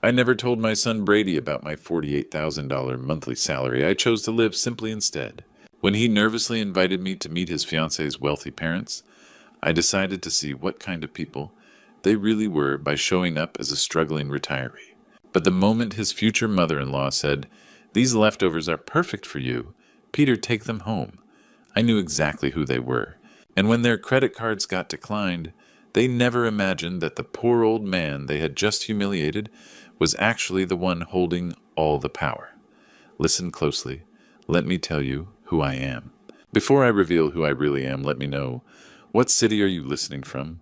I never told my son Brady about my $48,000 monthly salary. I chose to live simply instead. When he nervously invited me to meet his fiance's wealthy parents, I decided to see what kind of people they really were by showing up as a struggling retiree. But the moment his future mother-in-law said, "These leftovers are perfect for you. Peter, take them home," I knew exactly who they were. And when their credit cards got declined, they never imagined that the poor old man they had just humiliated was actually the one holding all the power. Listen closely. Let me tell you who I am. Before I reveal who I really am, let me know, what city are you listening from?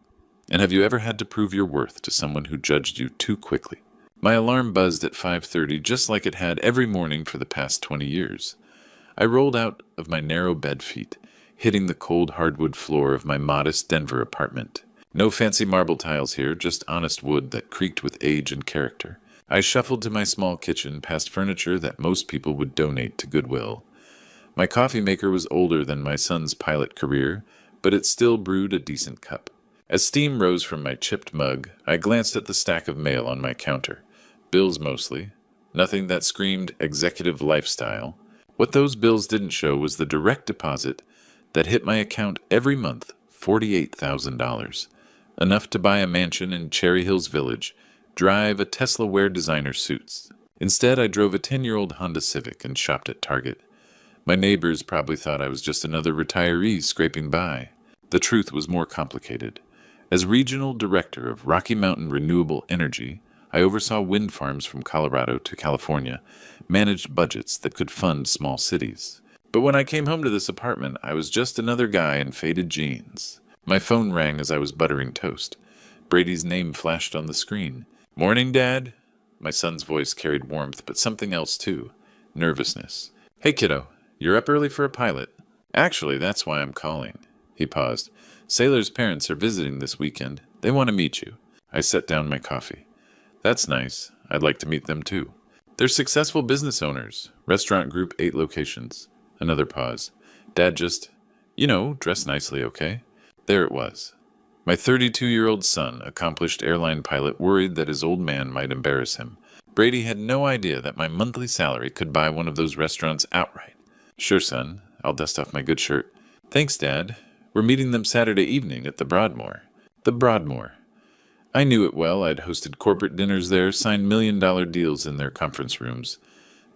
And have you ever had to prove your worth to someone who judged you too quickly? My alarm buzzed at 5:30 just like it had every morning for the past 20 years. I rolled out of my narrow bed feet, hitting the cold hardwood floor of my modest Denver apartment. No fancy marble tiles here, just honest wood that creaked with age and character. I shuffled to my small kitchen past furniture that most people would donate to Goodwill. My coffee maker was older than my son's pilot career, but it still brewed a decent cup. As steam rose from my chipped mug, I glanced at the stack of mail on my counter. Bills mostly. Nothing that screamed executive lifestyle. What those bills didn't show was the direct deposit that hit my account every month, $48,000. Enough to buy a mansion in Cherry Hills Village, drive a Tesla, wear designer suits. Instead, I drove a 10-year-old Honda Civic and shopped at Target. My neighbors probably thought I was just another retiree scraping by. The truth was more complicated. As regional director of Rocky Mountain Renewable Energy, I oversaw wind farms from Colorado to California, managed budgets that could fund small cities. But when I came home to this apartment, I was just another guy in faded jeans. My phone rang as I was buttering toast. Brady's name flashed on the screen. "Morning, Dad." My son's voice carried warmth, but something else too. Nervousness. "Hey, kiddo, you're up early for a pilot." "Actually, that's why I'm calling." He paused. "Sailor's parents are visiting this weekend. They want to meet you." I set down my coffee. "That's nice. I'd like to meet them too." "They're successful business owners. Restaurant group, 8 locations." Another pause. "Dad just, dress nicely, okay?" There it was. My 32-year-old son, accomplished airline pilot, worried that his old man might embarrass him. Brady had no idea that my monthly salary could buy one of those restaurants outright. "Sure, son. I'll dust off my good shirt." "Thanks, Dad. We're meeting them Saturday evening at the Broadmoor." The Broadmoor. I knew it well. I'd hosted corporate dinners there, signed million-dollar deals in their conference rooms.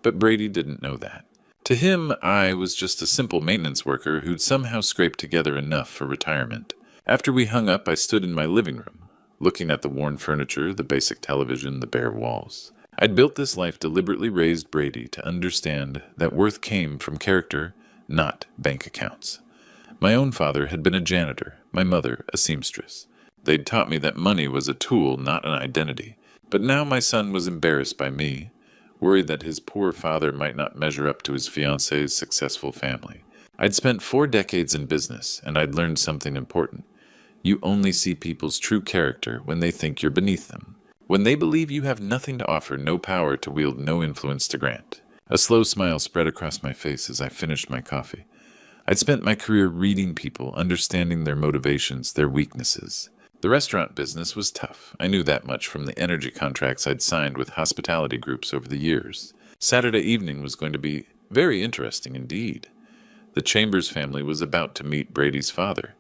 But Brady didn't know that. To him, I was just a simple maintenance worker who'd somehow scraped together enough for retirement. After we hung up, I stood in my living room, looking at the worn furniture, the basic television, the bare walls. I'd built this life, deliberately raised Brady to understand that worth came from character, not bank accounts. My own father had been a janitor, my mother a seamstress. They'd taught me that money was a tool, not an identity. But now my son was embarrassed by me, worried that his poor father might not measure up to his fiance's successful family. I'd spent 4 decades in business, and I'd learned something important. You only see people's true character when they think you're beneath them. When they believe you have nothing to offer, no power to wield, no influence to grant. A slow smile spread across my face as I finished my coffee. I'd spent my career reading people, understanding their motivations, their weaknesses. The restaurant business was tough. I knew that much from the energy contracts I'd signed with hospitality groups over the years. Saturday evening was going to be very interesting indeed. The Chambers family was about to meet Brady's father.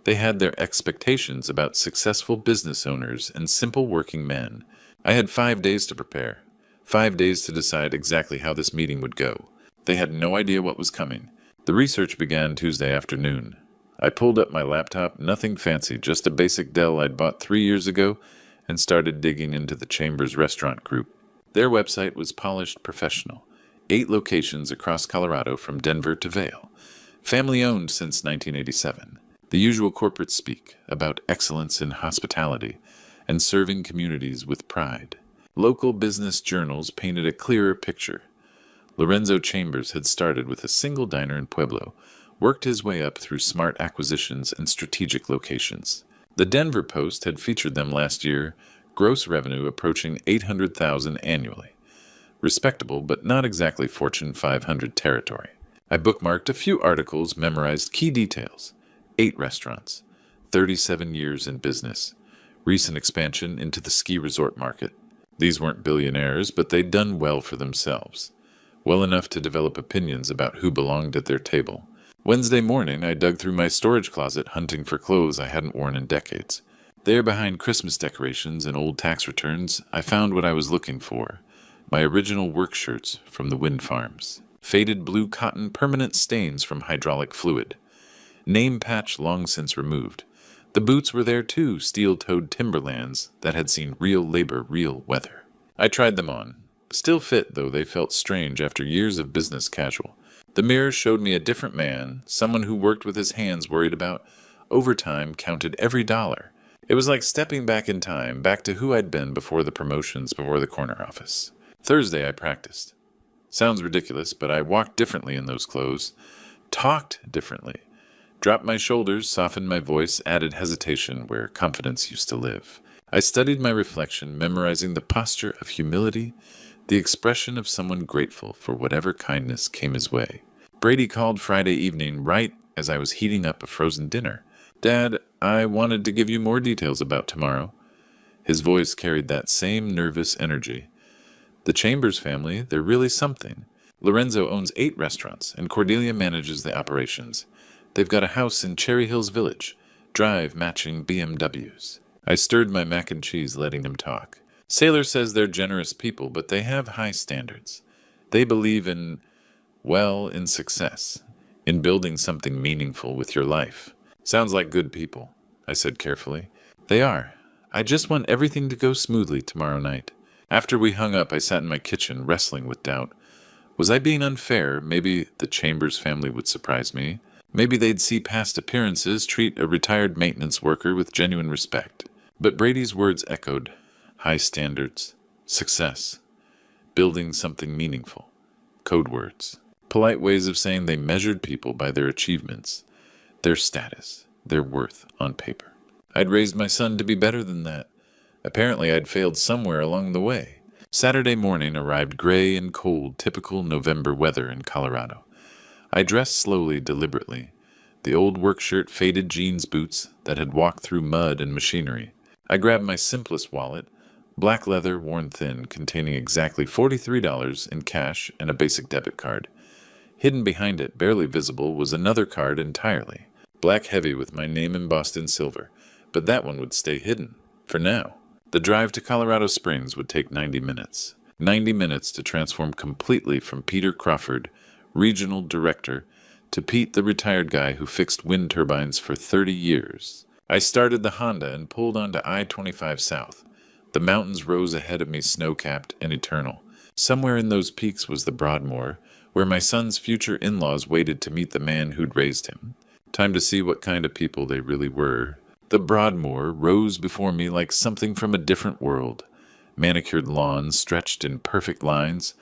They had their expectations about successful business owners and simple working men. I had 5 days to prepare, 5 days to decide exactly how this meeting would go. They had no idea what was coming. The research began Tuesday afternoon. I pulled up my laptop, nothing fancy, just a basic Dell I'd bought 3 years ago, and started digging into the Chambers restaurant group. Their website was polished professional. 8 locations across Colorado from Denver to Vail. Family-owned since 1987. The usual corporate speak about excellence in hospitality and serving communities with pride. Local business journals painted a clearer picture. Lorenzo Chambers had started with a single diner in Pueblo, worked his way up through smart acquisitions and strategic locations. The Denver Post had featured them last year, gross revenue approaching $800,000 annually. Respectable, but not exactly Fortune 500 territory. I bookmarked a few articles, memorized key details. 8 restaurants, 37 years in business, recent expansion into the ski resort market. These weren't billionaires, but they'd done well for themselves. Well enough to develop opinions about who belonged at their table. Wednesday morning, I dug through my storage closet hunting for clothes I hadn't worn in decades. There, behind Christmas decorations and old tax returns, I found what I was looking for. My original work shirts from the wind farms. Faded blue cotton permanent stains from hydraulic fluid. Name patch long since removed. The boots were there too, steel-toed Timberlands that had seen real labor, real weather. I tried them on. Still fit, though they felt strange after years of business casual. The mirror showed me a different man, someone who worked with his hands, worried about overtime, counted every dollar. It was like stepping back in time, back to who I'd been before the promotions, before the corner office. Thursday, I practiced. Sounds ridiculous, but I walked differently in those clothes. Talked differently. Dropped my shoulders, softened my voice, added hesitation where confidence used to live. I studied my reflection, memorizing the posture of humility, the expression of someone grateful for whatever kindness came his way. Brady called Friday evening right as I was heating up a frozen dinner. "Dad, I wanted to give you more details about tomorrow." His voice carried that same nervous energy. The Chambers family, they're really something. Lorenzo owns 8 restaurants, and Cordelia manages the operations. They've got a house in Cherry Hills Village, drive matching BMWs. I stirred my mac and cheese, letting him talk. Sailor says they're generous people, but they have high standards. They believe in success, in building something meaningful with your life. Sounds like good people, I said carefully. They are. I just want everything to go smoothly tomorrow night. After we hung up, I sat in my kitchen, wrestling with doubt. Was I being unfair? Maybe the Chambers family would surprise me. Maybe they'd see past appearances, treat a retired maintenance worker with genuine respect. But Brady's words echoed. High standards. Success. Building something meaningful. Code words. Polite ways of saying they measured people by their achievements, their status, their worth on paper. I'd raised my son to be better than that. Apparently I'd failed somewhere along the way. Saturday morning arrived gray and cold, typical November weather in Colorado. I dressed slowly, deliberately. The old work shirt, faded jeans boots that had walked through mud and machinery. I grabbed my simplest wallet, black leather, worn thin, containing exactly $43 in cash and a basic debit card. Hidden behind it, barely visible, was another card entirely. Black heavy with my name embossed in silver, but that one would stay hidden, for now. The drive to Colorado Springs would take 90 minutes. 90 minutes to transform completely from Peter Crawford, regional director, to Pete, the retired guy who fixed wind turbines for 30 years. I started the Honda and pulled onto I-25 South. The mountains rose ahead of me, snow-capped and eternal. Somewhere in those peaks was the Broadmoor, where my son's future in-laws waited to meet the man who'd raised him. Time to see what kind of people they really were. The Broadmoor rose before me like something from a different world. Manicured lawns stretched in perfect lines,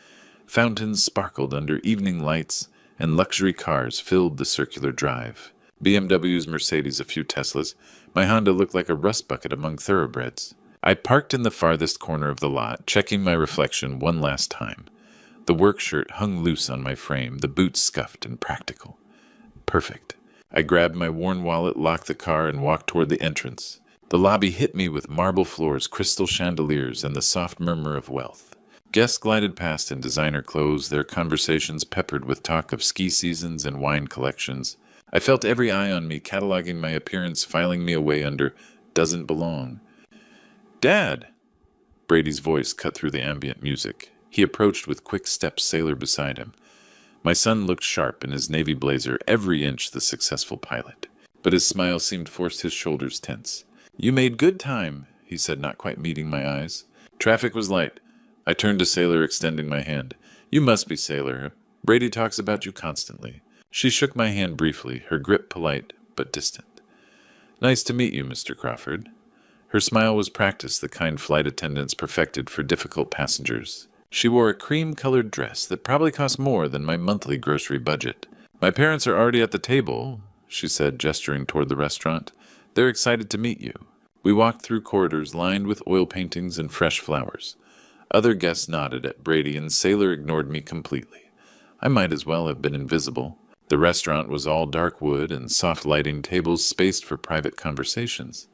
fountains sparkled under evening lights, and luxury cars filled the circular drive. BMWs, Mercedes, a few Teslas. My Honda looked like a rust bucket among thoroughbreds. I parked in the farthest corner of the lot, checking my reflection one last time. The work shirt hung loose on my frame, the boots scuffed and practical. Perfect. I grabbed my worn wallet, locked the car, and walked toward the entrance. The lobby hit me with marble floors, crystal chandeliers, and the soft murmur of wealth. Guests glided past in designer clothes, their conversations peppered with talk of ski seasons and wine collections. I felt every eye on me, cataloging my appearance, filing me away under "doesn't belong." "Dad!" Brady's voice cut through the ambient music. He approached with quick steps, Sailor beside him. My son looked sharp in his navy blazer, every inch the successful pilot. But his smile seemed forced, his shoulders tense. "You made good time," he said, not quite meeting my eyes. Traffic was light. I turned to Sailor, extending my hand. "You must be Sailor. Brady talks about you constantly." She shook my hand briefly, her grip polite but distant. "Nice to meet you, Mr. Crawford." Her smile was practiced, the kind flight attendants perfected for difficult passengers. She wore a cream-colored dress that probably cost more than my monthly grocery budget. "My parents are already at the table," she said, gesturing toward the restaurant. "They're excited to meet you." We walked through corridors lined with oil paintings and fresh flowers. Other guests nodded at Brady, and Sailor ignored me completely. I might as well have been invisible. The restaurant was all dark wood and soft lighting, tables spaced for private conversations.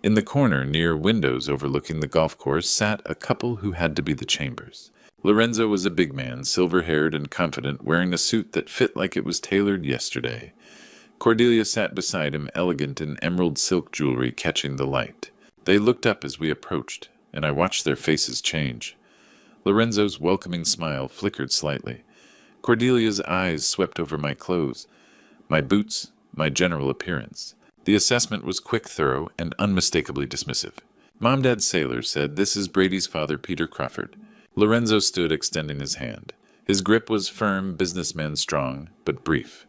In the corner, near windows overlooking the golf course, sat a couple who had to be the Chambers. Lorenzo was a big man, silver-haired and confident, wearing a suit that fit like it was tailored yesterday. Cordelia sat beside him, elegant in emerald silk jewelry catching the light. They looked up as we approached, and I watched their faces change. Lorenzo's welcoming smile flickered slightly. Cordelia's eyes swept over my clothes, my boots, my general appearance. The assessment was quick, thorough, and unmistakably dismissive. Mom, Dad Sailor said, "This is Brady's father, Peter Crawford." Lorenzo stood, extending his hand. His grip was firm, businessman strong, but brief.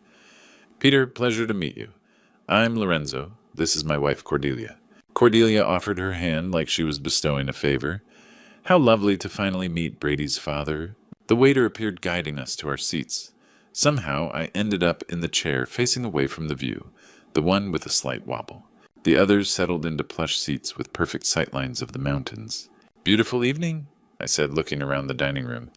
"Peter, pleasure to meet you. I'm Lorenzo. This is my wife, Cordelia." Cordelia offered her hand like she was bestowing a favor. How lovely to finally meet Brady's father. The waiter appeared, guiding us to our seats. Somehow I ended up in the chair facing away from the view, the one with a slight wobble. The others settled into plush seats with perfect sightlines of the mountains. "Beautiful evening," I said, looking around the dining room.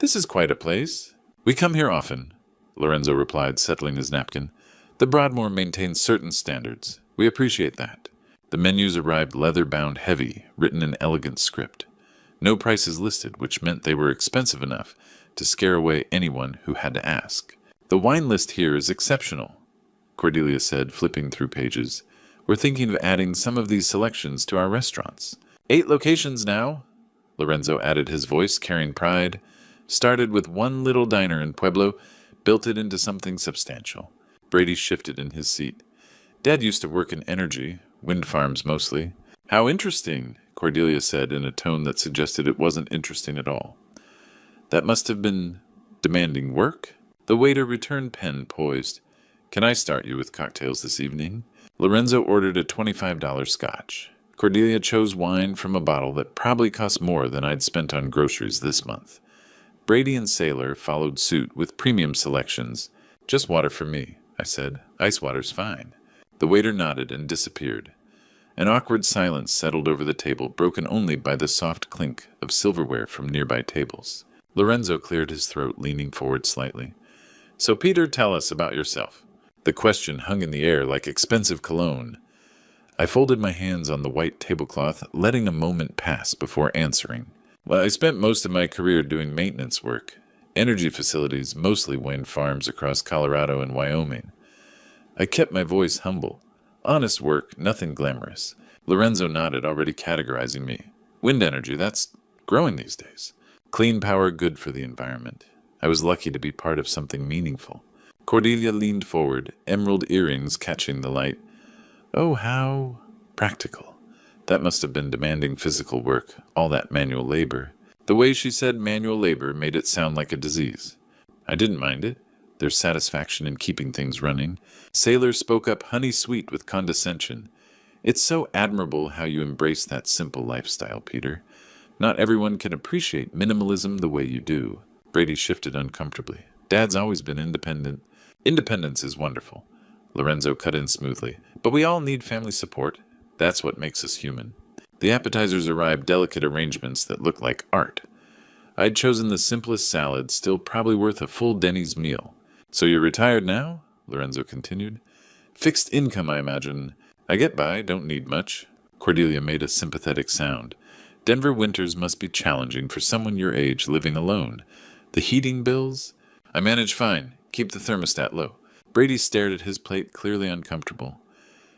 "This is quite a place." "We come here often," Lorenzo replied, settling his napkin. "The Broadmoor maintains certain standards. We appreciate that." The menus arrived leather-bound heavy, written in elegant script. No prices listed, which meant they were expensive enough to scare away anyone who had to ask. "The wine list here is exceptional," Cordelia said, flipping through pages. "We're thinking of adding some of these selections to our restaurants." 8 locations now," Lorenzo added, his voice carrying pride. "Started with one little diner in Pueblo, built it into something substantial." Brady shifted in his seat. "Dad used to work in energy, wind farms mostly." "How interesting," Cordelia said in a tone that suggested it wasn't interesting at all. "That must have been demanding work?" The waiter returned, pen poised. "Can I start you with cocktails this evening?" Lorenzo ordered a $25 scotch. Cordelia chose wine from a bottle that probably cost more than I'd spent on groceries this month. Brady and Sailor followed suit with premium selections. "Just water for me," I said. "Ice water's fine." The waiter nodded and disappeared. An awkward silence settled over the table, broken only by the soft clink of silverware from nearby tables. Lorenzo cleared his throat, leaning forward slightly. "So, Peter, tell us about yourself." The question hung in the air like expensive cologne. I folded my hands on the white tablecloth, letting a moment pass before answering. "Well, I spent most of my career doing maintenance work. Energy facilities, mostly wind farms across Colorado and Wyoming." I kept my voice humble. Honest work, nothing glamorous. Lorenzo nodded, already categorizing me. "Wind energy, that's growing these days. Clean power, good for the environment." I was lucky to be part of something meaningful. Cordelia leaned forward, emerald earrings catching the light. "Oh, how practical." That must have been demanding physical work, all that manual labor. The way she said manual labor made it sound like a disease. I didn't mind it. There's satisfaction in keeping things running. Sailor spoke up honey-sweet with condescension. "It's so admirable how you embrace that simple lifestyle, Peter. Not everyone can appreciate minimalism the way you do." Brady shifted uncomfortably. "Dad's always been independent." "Independence is wonderful," Lorenzo cut in smoothly. "But we all need family support. That's what makes us human." The appetizers arrived, delicate arrangements that looked like art. I'd chosen the simplest salad, still probably worth a full Denny's meal. "So you're retired now?" Lorenzo continued. "Fixed income, I imagine. I get by, don't need much." Cordelia made a sympathetic sound. "Denver winters must be challenging for someone your age living alone. The heating bills?" "I manage fine. Keep the thermostat low." Brady stared at his plate, clearly uncomfortable.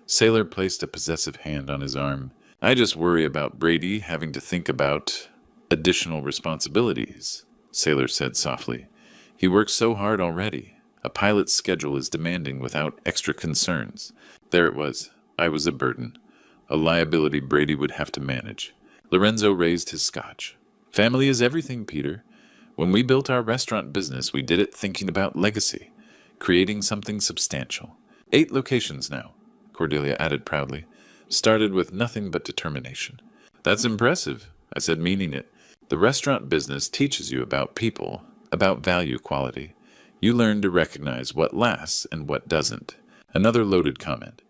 Sailor placed a possessive hand on his arm. "I just worry about Brady having to think about additional responsibilities," Sailor said softly. "He works so hard already. A pilot's schedule is demanding without extra concerns." There it was. I was a burden. A liability Brady would have to manage. Lorenzo raised his scotch. "Family is everything, Peter. When we built our restaurant business, we did it thinking about legacy, creating something substantial. 8 locations now," Cordelia added proudly. "Started with nothing but determination." "That's impressive," I said, meaning it. The restaurant business teaches you about people, about value quality. You learn to recognize what lasts and what doesn't. Another loaded comment.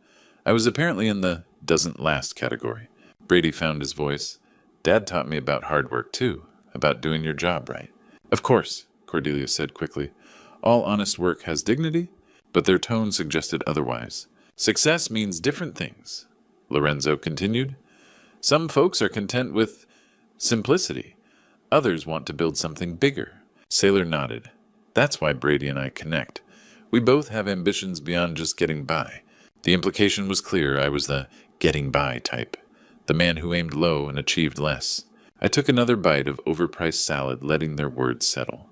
I was apparently in the doesn't last category. Brady found his voice. "Dad taught me about hard work, too, about doing your job right." "Of course," Cordelia said quickly. "All honest work has dignity," but their tone suggested otherwise. "Success means different things." Lorenzo continued. Some folks are content with simplicity. Others want to build something bigger. Sailor nodded. That's why Brady and I connect. We both have ambitions beyond just getting by. The implication was clear. I was the getting by type, the man who aimed low and achieved less. I took another bite of overpriced salad, letting their words settle.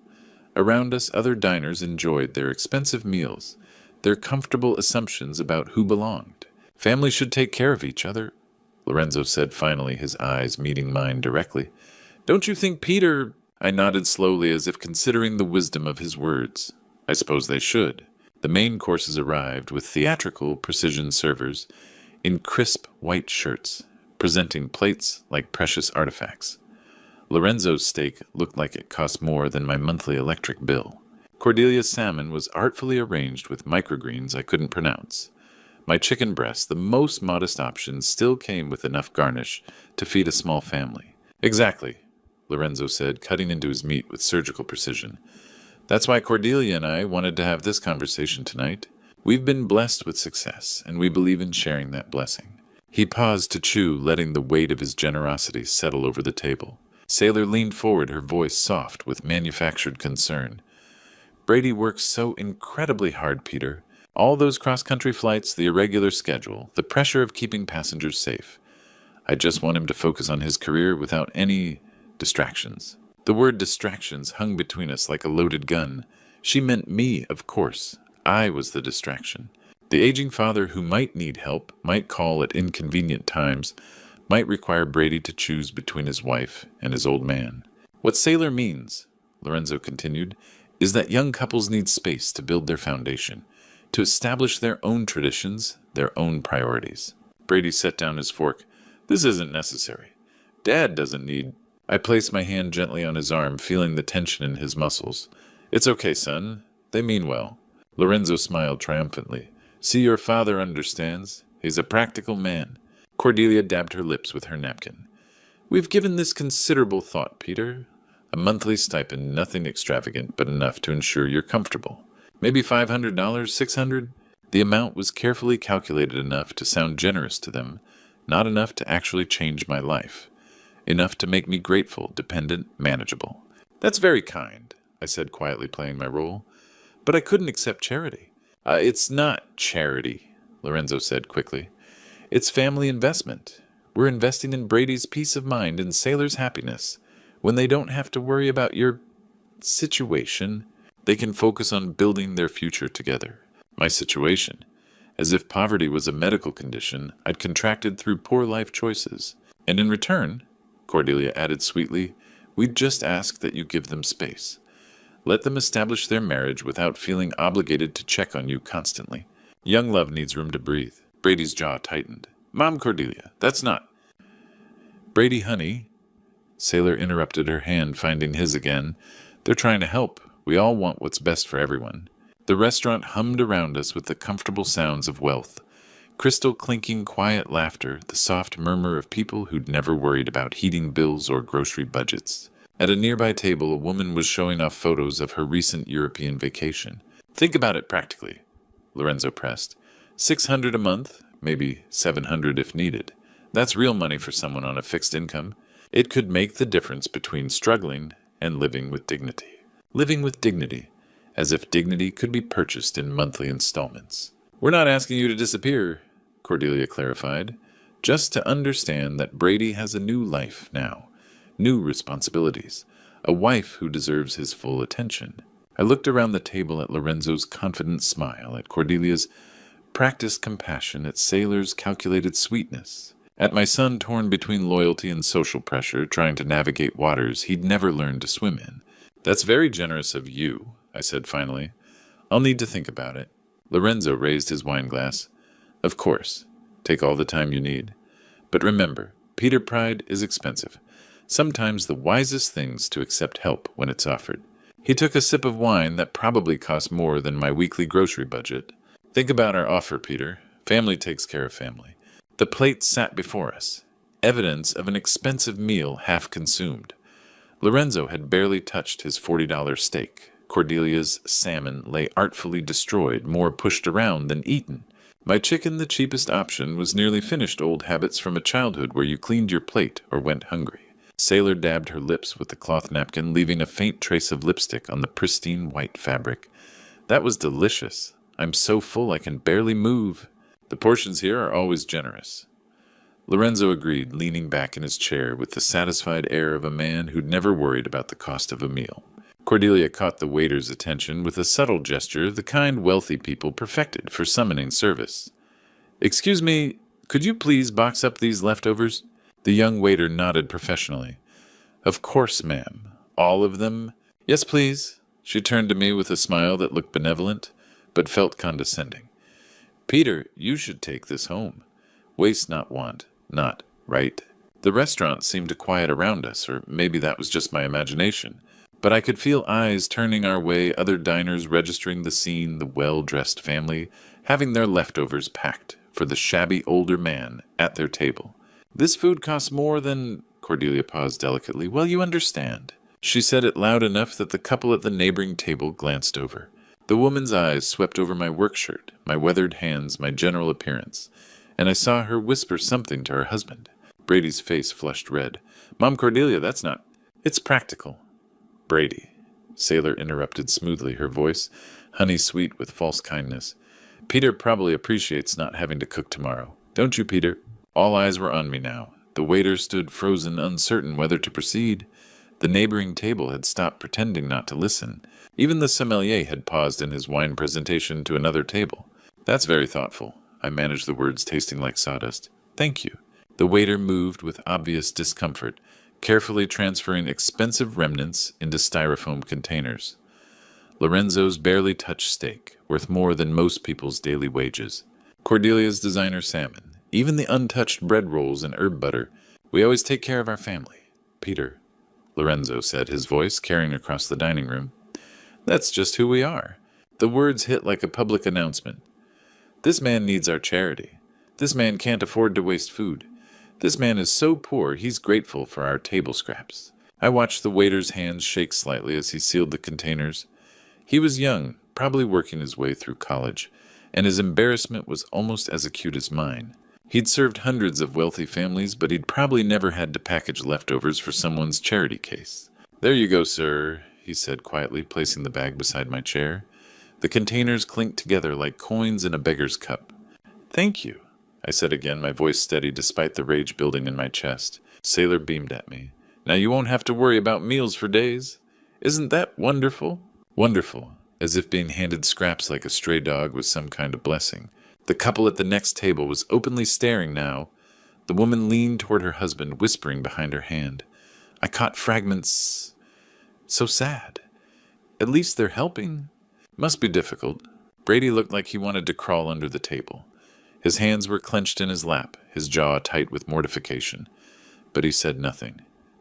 Around us, other diners enjoyed their expensive meals, their comfortable assumptions about who belonged. Families should take care of each other, Lorenzo said finally, his eyes meeting mine directly. Don't you think Peter... I nodded slowly as if considering the wisdom of his words. I suppose they should. The main courses arrived with theatrical precision servers in crisp white shirts, presenting plates like precious artifacts. Lorenzo's steak looked like it cost more than my monthly electric bill. Cordelia's salmon was artfully arranged with microgreens I couldn't pronounce. My chicken breast, the most modest option, still came with enough garnish to feed a small family. Exactly, Lorenzo said, cutting into his meat with surgical precision. That's why Cordelia and I wanted to have this conversation tonight. We've been blessed with success, and we believe in sharing that blessing. He paused to chew, letting the weight of his generosity settle over the table. Sailor leaned forward, her voice soft with manufactured concern. Brady works so incredibly hard, Peter. All those cross-country flights, the irregular schedule, the pressure of keeping passengers safe. I just want him to focus on his career without any distractions. The word distractions hung between us like a loaded gun. She meant me, of course. I was the distraction. The aging father who might need help, might call at inconvenient times, might require Brady to choose between his wife and his old man. What Sailor means, Lorenzo continued, is that young couples need space to build their foundation, to establish their own traditions, their own priorities. Brady set down his fork. This isn't necessary. Dad doesn't need... I placed my hand gently on his arm, feeling the tension in his muscles. It's okay, son. They mean well. Lorenzo smiled triumphantly. See, your father understands. He's a practical man. Cordelia dabbed her lips with her napkin. We've given this considerable thought, Peter. A monthly stipend, nothing extravagant, but enough to ensure you're comfortable. Maybe $500, $600? The amount was carefully calculated enough to sound generous to them, not enough to actually change my life. Enough to make me grateful, dependent, manageable. That's very kind, I said quietly, playing my role. But I couldn't accept charity. It's not charity, Lorenzo said quickly. It's family investment. We're investing in Brady's peace of mind and Sailor's happiness. When they don't have to worry about your situation, they can focus on building their future together. My situation. As if poverty was a medical condition I'd contracted through poor life choices. And in return, Cordelia added sweetly, we'd just ask that you give them space. Let them establish their marriage without feeling obligated to check on you constantly. Young love needs room to breathe. Brady's jaw tightened. Mom, Cordelia, that's not... Brady, honey, Sailor interrupted, her hand finding his again. They're trying to help. We all want what's best for everyone. The restaurant hummed around us with the comfortable sounds of wealth. Crystal clinking quiet laughter, the soft murmur of people who'd never worried about heating bills or grocery budgets. At a nearby table, a woman was showing off photos of her recent European vacation. Think about it practically, Lorenzo pressed. $600 a month, maybe $700 if needed. That's real money for someone on a fixed income. It could make the difference between struggling and living with dignity. Living with dignity, as if dignity could be purchased in monthly installments. We're not asking you to disappear, Cordelia clarified, just to understand that Brady has a new life now, new responsibilities, a wife who deserves his full attention. I looked around the table at Lorenzo's confident smile, at Cordelia's practiced compassion, at Sailor's calculated sweetness, at my son torn between loyalty and social pressure, trying to navigate waters he'd never learned to swim in. That's very generous of you, I said finally. I'll need to think about it. Lorenzo raised his wine glass. Of course. Take all the time you need. But remember, Peter pride is expensive. Sometimes the wisest thing's to accept help when it's offered. He took a sip of wine that probably cost more than my weekly grocery budget. Think about our offer, Peter. Family takes care of family. The plate sat before us, evidence of an expensive meal half consumed. Lorenzo had barely touched his $40 steak. Cordelia's salmon lay artfully destroyed, more pushed around than eaten. My chicken, the cheapest option, was nearly finished old habits from a childhood where you cleaned your plate or went hungry. Sailor dabbed her lips with the cloth napkin, leaving a faint trace of lipstick on the pristine white fabric. That was delicious. I'm so full I can barely move. The portions here are always generous. Lorenzo agreed, leaning back in his chair with the satisfied air of a man who'd never worried about the cost of a meal. Cordelia caught the waiter's attention with a subtle gesture, the kind wealthy people perfected for summoning service. "Excuse me, could you please box up these leftovers?" The young waiter nodded professionally. "Of course, ma'am. All of them?" "Yes, please." She turned to me with a smile that looked benevolent, but felt condescending. "Peter, you should take this home. Waste not want, not, right?" The restaurant seemed to quiet around us, or maybe that was just my imagination. But I could feel eyes turning our way, other diners registering the scene, the well-dressed family having their leftovers packed for the shabby older man at their table. "This food costs more than—" Cordelia paused delicately. "Well, you understand." She said it loud enough that the couple at the neighboring table glanced over. The woman's eyes swept over my work shirt, my weathered hands, my general appearance, and I saw her whisper something to her husband. Brady's face flushed red. "Mom, Cordelia, that's not— It's practical." "Brady," Sailor interrupted smoothly, her voice honey-sweet with false kindness. "Peter probably appreciates not having to cook tomorrow. Don't you, Peter?" All eyes were on me now. The waiter stood frozen, uncertain whether to proceed. The neighboring table had stopped pretending not to listen. Even the sommelier had paused in his wine presentation to another table. "That's very thoughtful." I managed the words tasting like sawdust. "Thank you." The waiter moved with obvious discomfort, carefully transferring expensive remnants into styrofoam containers. Lorenzo's barely touched steak, worth more than most people's daily wages. Cordelia's designer salmon, even the untouched bread rolls and herb butter. "We always take care of our family, Peter," Lorenzo said, his voice carrying across the dining room. "That's just who we are." The words hit like a public announcement. This man needs our charity. This man can't afford to waste food. This man is so poor he's grateful for our table scraps. I watched the waiter's hands shake slightly as he sealed the containers. He was young, probably working his way through college, and his embarrassment was almost as acute as mine. He'd served hundreds of wealthy families, but he'd probably never had to package leftovers for someone's charity case. "There you go, sir," he said quietly, placing the bag beside my chair. The containers clinked together like coins in a beggar's cup. "Thank you," I said again, my voice steady despite the rage building in my chest. Sailor beamed at me. "Now you won't have to worry about meals for days. Isn't that wonderful?" Wonderful, as if being handed scraps like a stray dog was some kind of blessing. The couple at the next table was openly staring now. The woman leaned toward her husband, whispering behind her hand. I caught fragments. "So sad. At least they're helping." Must be difficult. Brady looked like he wanted to crawl under the table. His hands were clenched in his lap, his jaw tight with mortification. But he said nothing,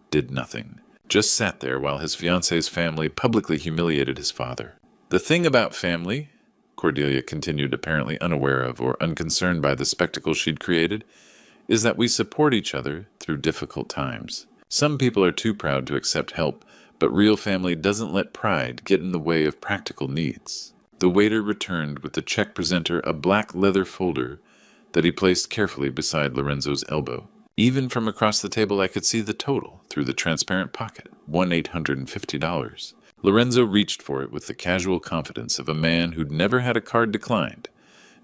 did nothing. Just sat there while his fiancée's family publicly humiliated his father. "The thing about family," Cordelia continued, apparently unaware of or unconcerned by the spectacle she'd created, "is that we support each other through difficult times. Some people are too proud to accept help, but real family doesn't let pride get in the way of practical needs." The waiter returned with the check presenter a black leather folder that he placed carefully beside Lorenzo's elbow. Even from across the table I could see the total through the transparent pocket, $1,850. Lorenzo reached for it with the casual confidence of a man who'd never had a card declined,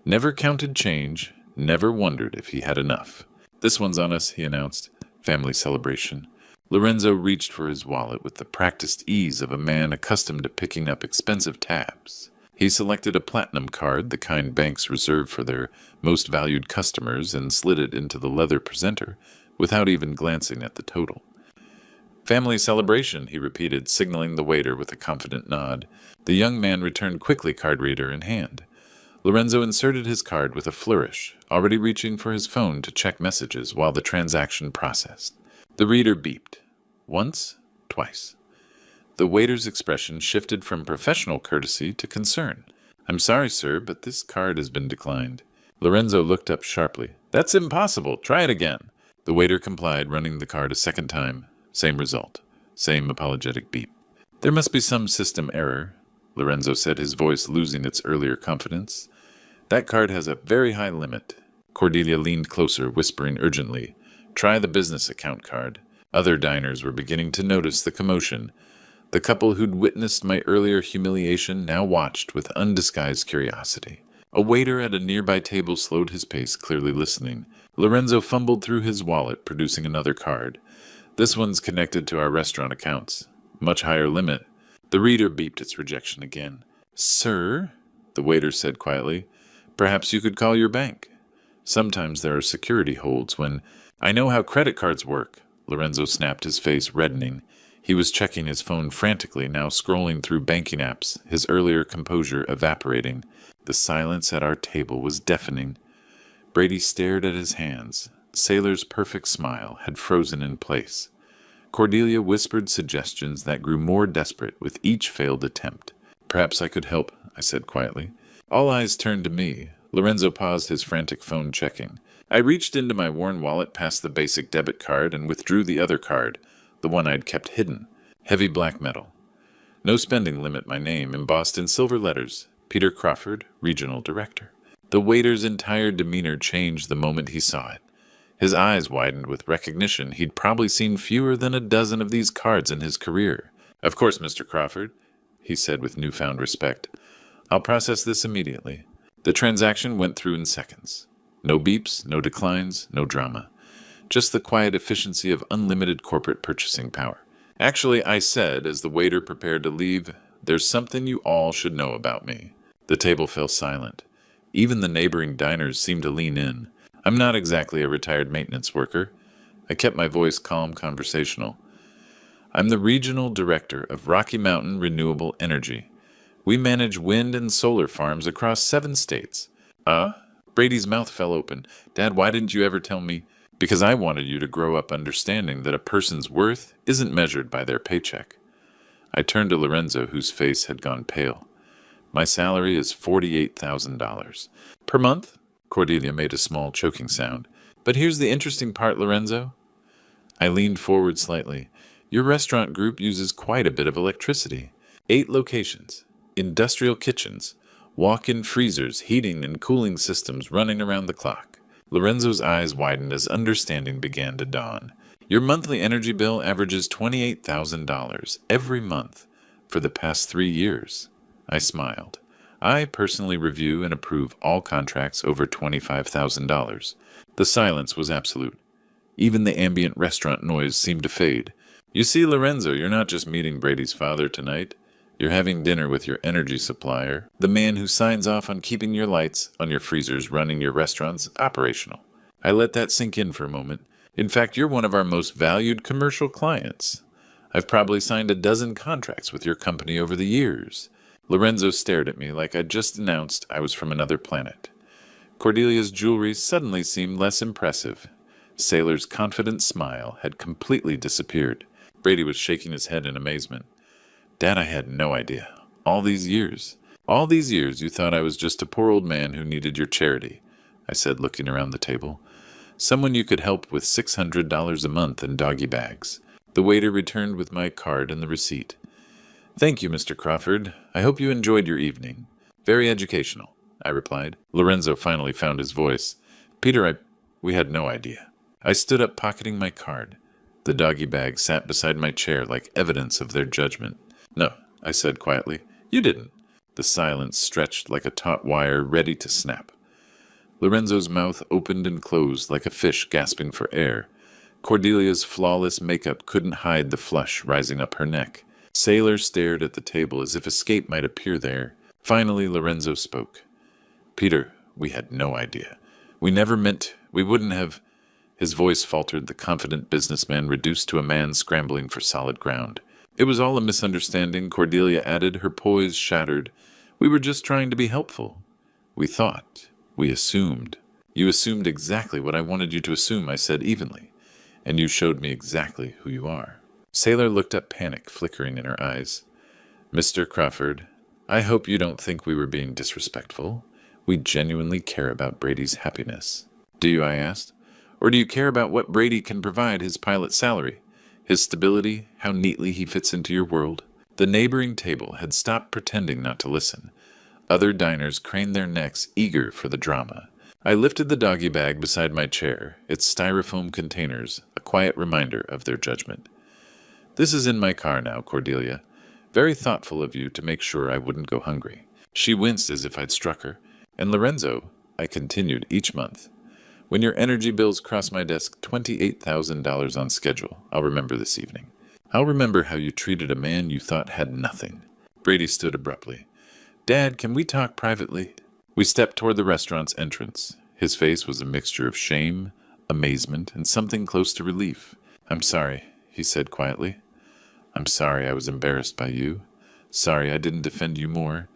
never counted change, never wondered if he had enough. "This one's on us," he announced. "Family celebration." Lorenzo reached for his wallet with the practiced ease of a man accustomed to picking up expensive tabs. He selected a platinum card, the kind banks reserve for their most valued customers, and slid it into the leather presenter without even glancing at the total. "Family celebration," he repeated, signaling the waiter with a confident nod. The young man returned quickly, card reader in hand. Lorenzo inserted his card with a flourish, already reaching for his phone to check messages while the transaction processed. The reader beeped. Once, twice. The waiter's expression shifted from professional courtesy to concern. "I'm sorry, sir, but this card has been declined." Lorenzo looked up sharply. "That's impossible. Try it again." The waiter complied, running the card a second time. Same result. Same apologetic beep. "There must be some system error," Lorenzo said, his voice losing its earlier confidence. That card has a very high limit. Cordelia leaned closer, whispering urgently, "Try the business account card." Other diners were beginning to notice the commotion. The couple who'd witnessed my earlier humiliation now watched with undisguised curiosity. A waiter at a nearby table slowed his pace, clearly listening. Lorenzo fumbled through his wallet, producing another card. "This one's connected to our restaurant accounts. Much higher limit." The reader beeped its rejection again. "Sir," the waiter said quietly, "perhaps you could call your bank. Sometimes there are security holds when—" "I know how credit cards work." Lorenzo snapped, his face reddening. He was checking his phone frantically, now scrolling through banking apps, his earlier composure evaporating. The silence at our table was deafening. Brady stared at his hands. Sailor's perfect smile had frozen in place. Cordelia whispered suggestions that grew more desperate with each failed attempt. "Perhaps I could help," I said quietly. All eyes turned to me. Lorenzo paused his frantic phone checking. I reached into my worn wallet past the basic debit card and withdrew the other card, the one I'd kept hidden. Heavy black metal. No spending limit, my name, embossed in silver letters. Peter Crawford, Regional Director. The waiter's entire demeanor changed the moment he saw it. His eyes widened with recognition. He'd probably seen fewer than a dozen of these cards in his career. "Of course, Mr. Crawford," he said with newfound respect. "I'll process this immediately." The transaction went through in seconds. No beeps, no declines, no drama. Just the quiet efficiency of unlimited corporate purchasing power. "Actually," I said as the waiter prepared to leave, "there's something you all should know about me." The table fell silent. Even the neighboring diners seemed to lean in. I'm not exactly a retired maintenance worker. I kept my voice calm, conversational. I'm the Regional Director of Rocky Mountain Renewable Energy. We manage wind and solar farms across 7 states. Brady's mouth fell open. "Dad, why didn't you ever tell me?" "Because I wanted you to grow up understanding that a person's worth isn't measured by their paycheck." I turned to Lorenzo, whose face had gone pale. "My salary is $48,000. Per month?" Cordelia made a small choking sound. "But here's the interesting part, Lorenzo." I leaned forward slightly. "Your restaurant group uses quite a bit of electricity. 8 locations. Industrial kitchens. Walk-in freezers, heating and cooling systems running around the clock." Lorenzo's eyes widened as understanding began to dawn. "Your monthly energy bill averages $28,000 every month for the past 3 years. I smiled. "I personally review and approve all contracts over $25,000. The silence was absolute. Even the ambient restaurant noise seemed to fade. "You see, Lorenzo, you're not just meeting Brady's father tonight. You're having dinner with your energy supplier, the man who signs off on keeping your lights on your freezers running your restaurants operational." I let that sink in for a moment. "In fact, you're one of our most valued commercial clients. I've probably signed a dozen contracts with your company over the years." Lorenzo stared at me like I'd just announced I was from another planet. Cordelia's jewelry suddenly seemed less impressive. Sailor's confident smile had completely disappeared. Brady was shaking his head in amazement. "Dad, I had no idea. All these years you thought I was just a poor old man who needed your charity," I said, looking around the table. "Someone you could help with $600 a month in doggy bags." The waiter returned with my card and the receipt. "Thank you, Mr. Crawford. I hope you enjoyed your evening." "Very educational," I replied. Lorenzo finally found his voice. "Peter, we had no idea." I stood up, pocketing my card. The doggy bag sat beside my chair like evidence of their judgment. "No," I said quietly. "You didn't." The silence stretched like a taut wire ready to snap. Lorenzo's mouth opened and closed like a fish gasping for air. Cordelia's flawless makeup couldn't hide the flush rising up her neck. Sailor stared at the table as if escape might appear there. Finally, Lorenzo spoke. "Peter, we had no idea. We never meant, we wouldn't have—" His voice faltered, the confident businessman reduced to a man scrambling for solid ground. "It was all a misunderstanding," Cordelia added, her poise shattered. "We were just trying to be helpful. We thought. We assumed." "You assumed exactly what I wanted you to assume," I said evenly. "And you showed me exactly who you are." Sailor looked up, panic flickering in her eyes. "Mr. Crawford, I hope you don't think we were being disrespectful. We genuinely care about Brady's happiness." "Do you?" I asked. "Or do you care about what Brady can provide his pilot's salary? His stability, how neatly he fits into your world?" The neighboring table had stopped pretending not to listen. Other diners craned their necks, eager for the drama. I lifted the doggy bag beside my chair, its styrofoam containers, a quiet reminder of their judgment. This is in my car now, Cordelia. Very thoughtful of you to make sure I wouldn't go hungry. She winced as if I'd struck her. And Lorenzo, I continued each month. When your energy bills cross my desk, $28,000 on schedule, I'll remember this evening. I'll remember how you treated a man you thought had nothing. Brady stood abruptly. Dad, can we talk privately? We stepped toward the restaurant's entrance. His face was a mixture of shame, amazement, and something close to relief. I'm sorry, he said quietly. I'm sorry I was embarrassed by you. Sorry I didn't defend you more.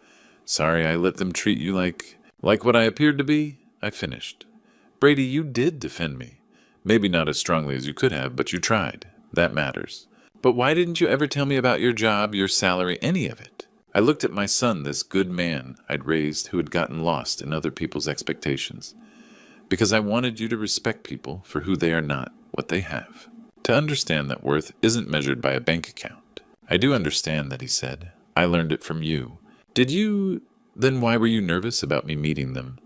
Sorry I let them treat you like what I appeared to be. I finished. Brady, you did defend me. Maybe not as strongly as you could have, but you tried. That matters. But why didn't you ever tell me about your job, your salary, any of it? I looked at my son, this good man I'd raised who had gotten lost in other people's expectations. Because I wanted you to respect people for who they are, not what they have. To understand that worth isn't measured by a bank account. I do understand that, he said. I learned it from you. Did you? Then why were you nervous about me meeting them?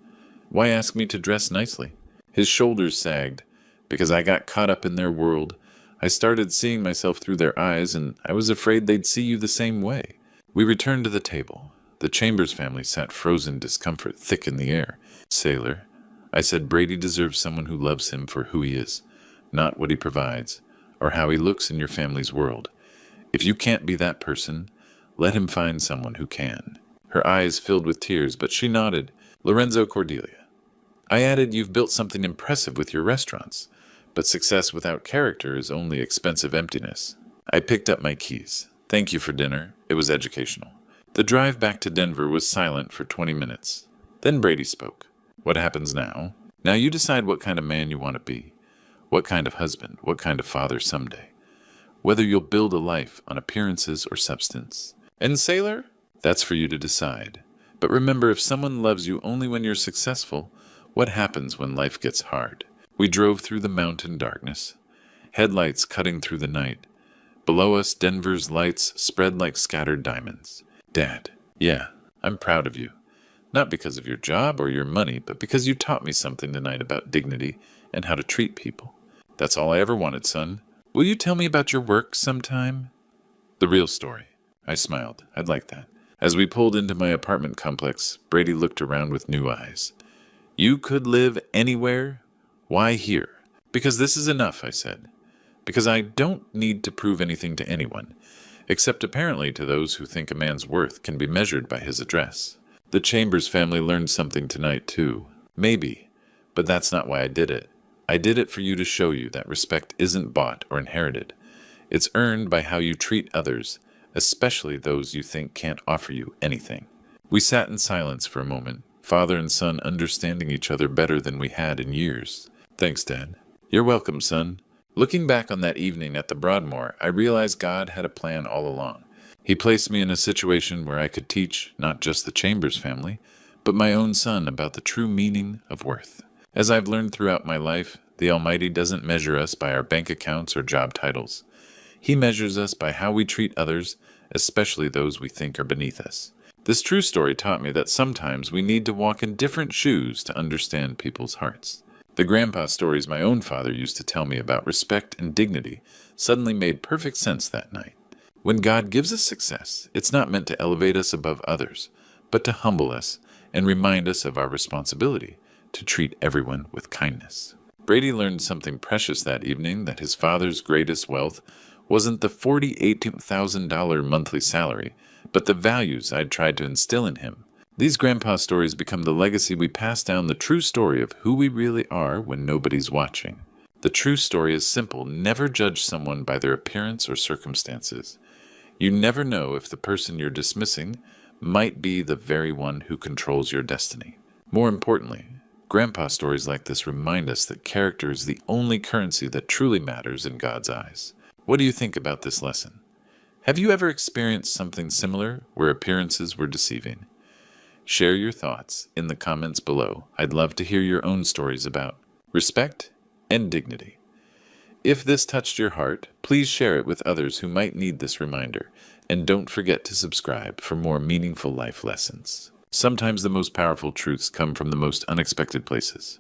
Why ask me to dress nicely? His shoulders sagged. Because I got caught up in their world. I started seeing myself through their eyes, and I was afraid they'd see you the same way. We returned to the table. The Chambers family sat frozen discomfort thick in the air. Sailor, I said, Brady deserves someone who loves him for who he is, not what he provides, or how he looks in your family's world. If you can't be that person, let him find someone who can. Her eyes filled with tears, but she nodded. Lorenzo, Cordelia. I added, you've built something impressive with your restaurants, but success without character is only expensive emptiness. I picked up my keys. Thank you for dinner. It was educational. The drive back to Denver was silent for 20 minutes. Then Brady spoke. What happens now? Now you decide what kind of man you want to be. What kind of husband, what kind of father someday. Whether you'll build a life on appearances or substance. And sailor? That's for you to decide. But remember, if someone loves you only when you're successful, what happens when life gets hard? We drove through the mountain darkness, headlights cutting through the night. Below us, Denver's lights spread like scattered diamonds. Dad, yeah, I'm proud of you. Not because of your job or your money, but because you taught me something tonight about dignity and how to treat people. That's all I ever wanted, son. Will you tell me about your work sometime? The real story. I smiled. I'd like that. As we pulled into my apartment complex, Brady looked around with new eyes. You could live anywhere? Why here? Because this is enough, I said. Because I don't need to prove anything to anyone, except apparently to those who think a man's worth can be measured by his address. The Chambers family learned something tonight, too. Maybe, but that's not why I did it. I did it for you to show you that respect isn't bought or inherited. It's earned by how you treat others, especially those you think can't offer you anything. We sat in silence for a moment, father and son understanding each other better than we had in years. Thanks, Dad. You're welcome, son. Looking back on that evening at the Broadmoor, I realized God had a plan all along. He placed me in a situation where I could teach not just the Chambers family, but my own son about the true meaning of worth. As I've learned throughout my life, the Almighty doesn't measure us by our bank accounts or job titles. He measures us by how we treat others, especially those we think are beneath us. This true story taught me that sometimes we need to walk in different shoes to understand people's hearts. The grandpa stories my own father used to tell me about respect and dignity suddenly made perfect sense that night. When God gives us success, it's not meant to elevate us above others, but to humble us and remind us of our responsibility to treat everyone with kindness. Brady learned something precious that evening, that his father's greatest wealth wasn't the $48,000 monthly salary, but the values I'd tried to instill in him. These grandpa stories become the legacy we pass down, the true story of who we really are when nobody's watching. The true story is simple. Never judge someone by their appearance or circumstances. You never know if the person you're dismissing might be the very one who controls your destiny. More importantly, grandpa stories like this remind us that character is the only currency that truly matters in God's eyes. What do you think about this lesson? Have you ever experienced something similar where appearances were deceiving? Share your thoughts in the comments below. I'd love to hear your own stories about respect and dignity. If this touched your heart, please share it with others who might need this reminder, and don't forget to subscribe for more meaningful life lessons. Sometimes the most powerful truths come from the most unexpected places.